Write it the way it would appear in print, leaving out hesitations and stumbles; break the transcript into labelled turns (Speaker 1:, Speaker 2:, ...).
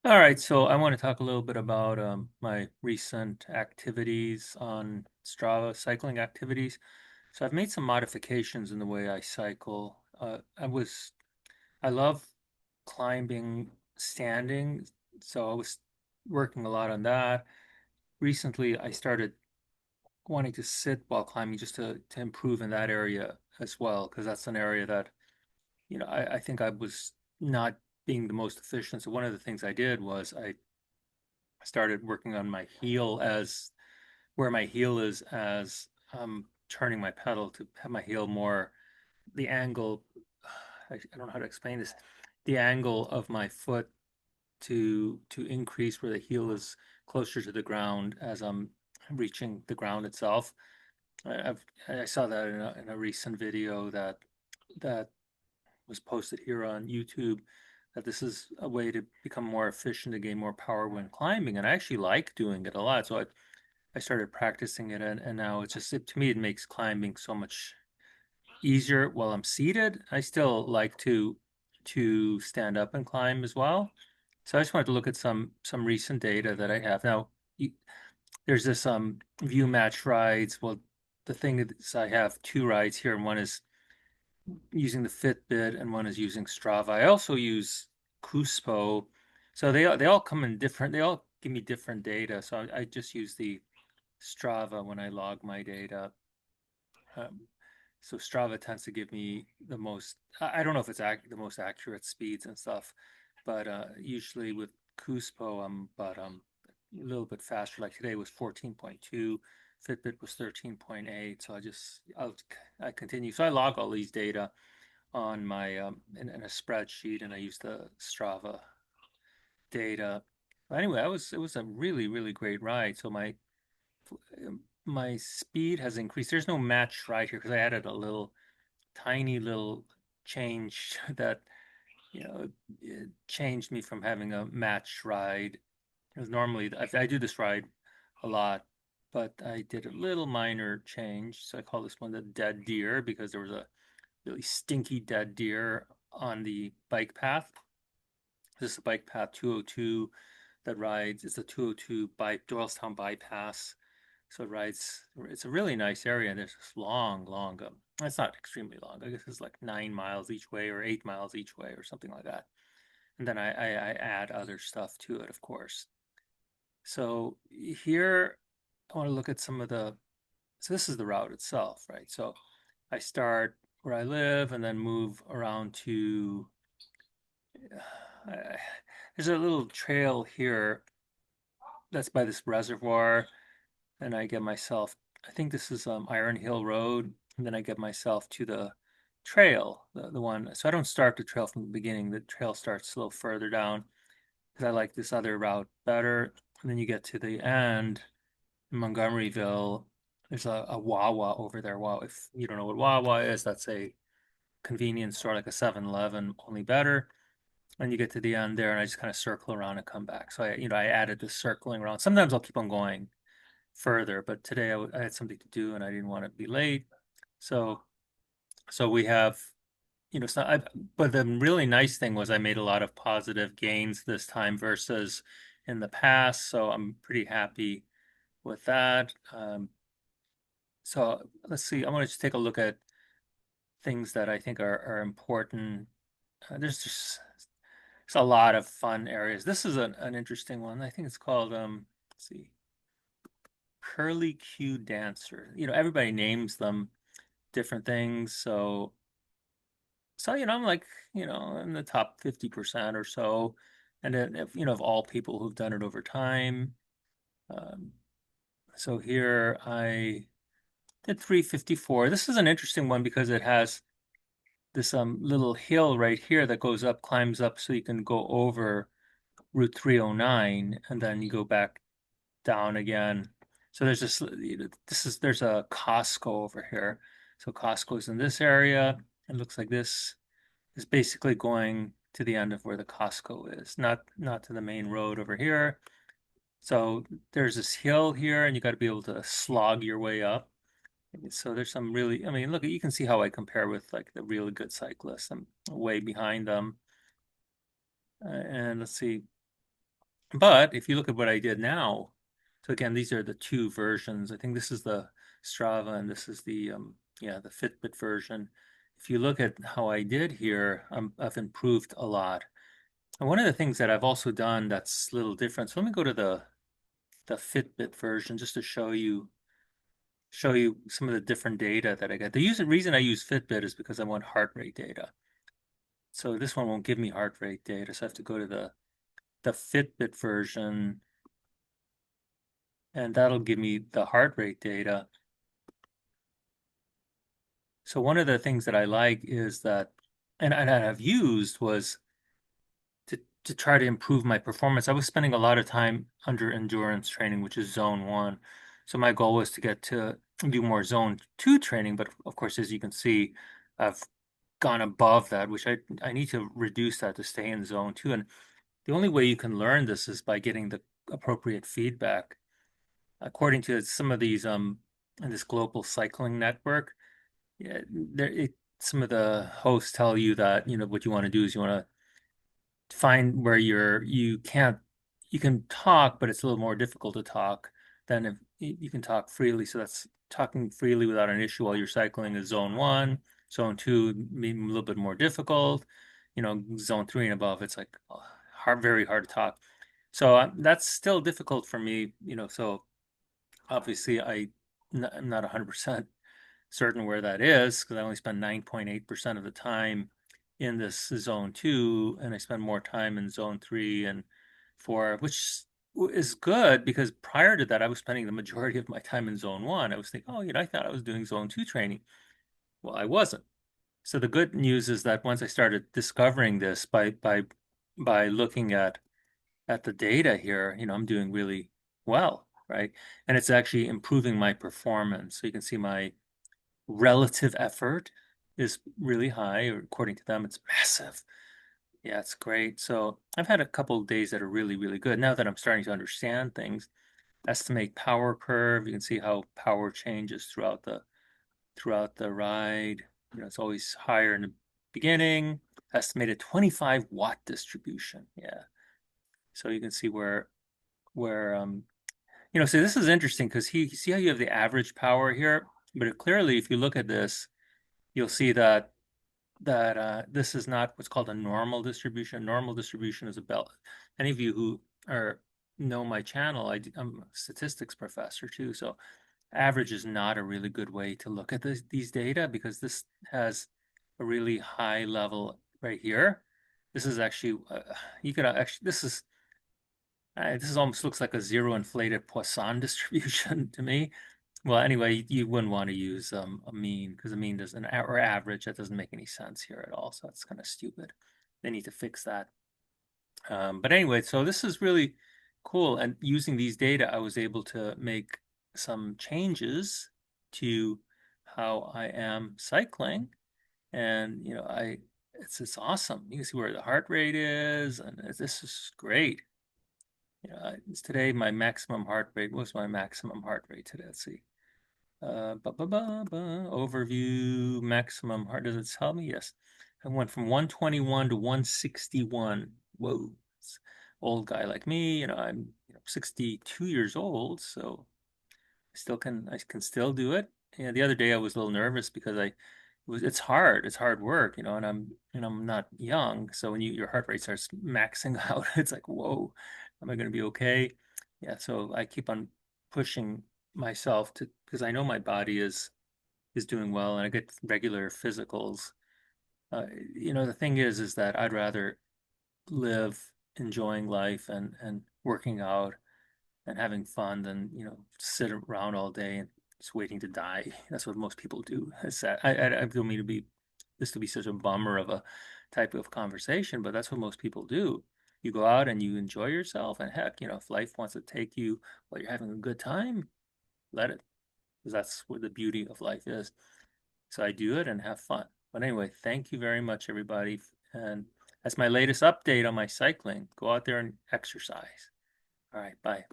Speaker 1: All right, so I want to talk a little bit about my recent activities on Strava, cycling activities. So I've made some modifications in the way I cycle. I love climbing standing, so I was working a lot on that. Recently, I started wanting to sit while climbing just to improve in that area as well, because that's an area that, I think I was not being the most efficient. So one of the things I did was I started working on my heel as where my heel is as turning my pedal to have my heel more the angle. I don't know how to explain this. The angle of my foot to increase where the heel is closer to the ground as I'm reaching the ground itself. I saw that in a recent video that was posted here on YouTube that this is a way to become more efficient to gain more power when climbing. And I actually like doing it a lot. So I started practicing it and now to me, it makes climbing so much easier while I'm seated. I still like to stand up and climb as well. So I just wanted to look at some recent data that I have. Now, there's this view match rides. Well, the thing is I have two rides here, and one is using the Fitbit and one is using Strava. I also use Kuspo. So they all come in different, they all give me different data. So I just use the Strava when I log my data. Um, so Strava tends to give me the most, I don't know if it's the most accurate speeds and stuff, but usually with Kuspo, a little bit faster. Like today was 14.2, Fitbit was 13.8. So I continue. So I log all these data on my in a spreadsheet, and I use the Strava data. But anyway, it was a really great ride. So my speed has increased. There's no match right here because I added a little tiny little change that it changed me from having a match ride. Because normally I do this ride a lot, but I did a little minor change. So I call this one the dead deer because there was a really stinky dead deer on the bike path. This is the bike path 202 that rides. It's a 202 by Doylestown bypass. So it rides. It's a really nice area. And there's this long. It's not extremely long. I guess it's like 9 miles each way or 8 miles each way or something like that. And then I add other stuff to it, of course. So here I want to look at some of the. So this is the route itself, right? So I start where I live and then move around to uh, there's a little trail here that's by this reservoir, and I get myself. I think this is Iron Hill Road, and then I get myself to the trail, the one. So I don't start the trail from the beginning. The trail starts a little further down because I like this other route better. And then you get to the end in Montgomeryville. There's a Wawa over there. Wow, if you don't know what Wawa is, that's a convenience store like a 7-Eleven, only better. And you get to the end there, and I just kind of circle around and come back. So I added this circling around. Sometimes I'll keep on going further, but today I had something to do and I didn't want to be late. So so we have, but the really nice thing was I made a lot of positive gains this time versus in the past. So I'm pretty happy with that. So let's see. I want to just take a look at things that I think are important. There's just it's a lot of fun areas. This is an interesting one. I think it's called let's see, Curly Q Dancer. Everybody names them different things. So I'm like, in the top 50% or so. And then if of all people who've done it over time. Um, so here I did 354. This is an interesting one because it has this little hill right here that goes up, climbs up so you can go over Route 309 and then you go back down again. So there's a Costco over here. So Costco's in this area. It looks like this is basically going to the end of where the Costco is, not to the main road over here. So there's this hill here, and you got to be able to slog your way up. So there's some really, I mean, look, you can see how I compare with like the really good cyclists. I'm way behind them. And let's see. But if you look at what I did now, so again, these are the two versions. I think this is the Strava and this is the yeah, the Fitbit version. If you look at how I did here, I've improved a lot. And one of the things that I've also done that's a little different. So let me go to the Fitbit version just to show you some of the different data that I get. Reason I use Fitbit is because I want heart rate data. So this one won't give me heart rate data, so I have to go to the Fitbit version, and that'll give me the heart rate data. So one of the things that I like is that, and I've used was to try to improve my performance. I was spending a lot of time under endurance training, which is zone one. So my goal was to get to do more zone two training, but of course, as you can see, I've gone above that, which I need to reduce that to stay in zone two. And the only way you can learn this is by getting the appropriate feedback. According to some of these in this global cycling network, yeah, some of the hosts tell you that, what you want to do is you want to find where you can talk, but it's a little more difficult to talk than if you can talk freely. So that's talking freely without an issue while you're cycling is zone one. Zone two, maybe a little bit more difficult. Zone three and above, it's like very hard to talk. So that's still difficult for me, so obviously I'm not 100% certain where that is because I only spend 9.8% of the time in this zone two, and I spend more time in zone three and four, which is good because prior to that, I was spending the majority of my time in zone one. I was thinking, oh, I thought I was doing zone two training. Well, I wasn't. So the good news is that once I started discovering this by looking at the data here, I'm doing really well, right? And it's actually improving my performance. So you can see my relative effort is really high, or according to them, it's massive. Yeah, it's great. So I've had a couple of days that are really, really good. Now that I'm starting to understand things, estimate power curve, you can see how power changes throughout the ride. It's always higher in the beginning. Estimated 25 watt distribution. Yeah. So you can see where so this is interesting because see how you have the average power here, but clearly if you look at this, you'll see that this is not what's called a normal distribution. Normal distribution is about any of you who are know my channel. I'm a statistics professor too, so average is not a really good way to look at these data because this has a really high level right here. This is actually you could actually this almost looks like a zero inflated Poisson distribution to me. Well, anyway, you wouldn't want to use a mean because a mean doesn't or average. That doesn't make any sense here at all. So that's kind of stupid. They need to fix that. But anyway, so this is really cool. And using these data, I was able to make some changes to how I am cycling. And it's awesome. You can see where the heart rate is, and this is great. It's today my maximum heart rate. What was my maximum heart rate today? Let's see. Overview, maximum heart. Does it tell me? Yes. I went from 121 to 161. Whoa. Old guy like me, I'm 62 years old, so I can still do it. Yeah, the other day I was a little nervous because it's hard work, and I'm not young. So when your heart rate starts maxing out, it's like, whoa, am I going to be okay? Yeah, so I keep on pushing myself to because I know my body is doing well and I get regular physicals. Uh, the thing is that I'd rather live enjoying life and working out and having fun than sit around all day and just waiting to die. That's what most people do. It's sad. I don't mean to be this to be such a bummer of a type of conversation, but that's what most people do. You go out and you enjoy yourself, and heck, if life wants to take you while you're having a good time, let it, because that's what the beauty of life is. So I do it and have fun. But anyway, thank you very much, everybody. And that's my latest update on my cycling. Go out there and exercise. All right, bye.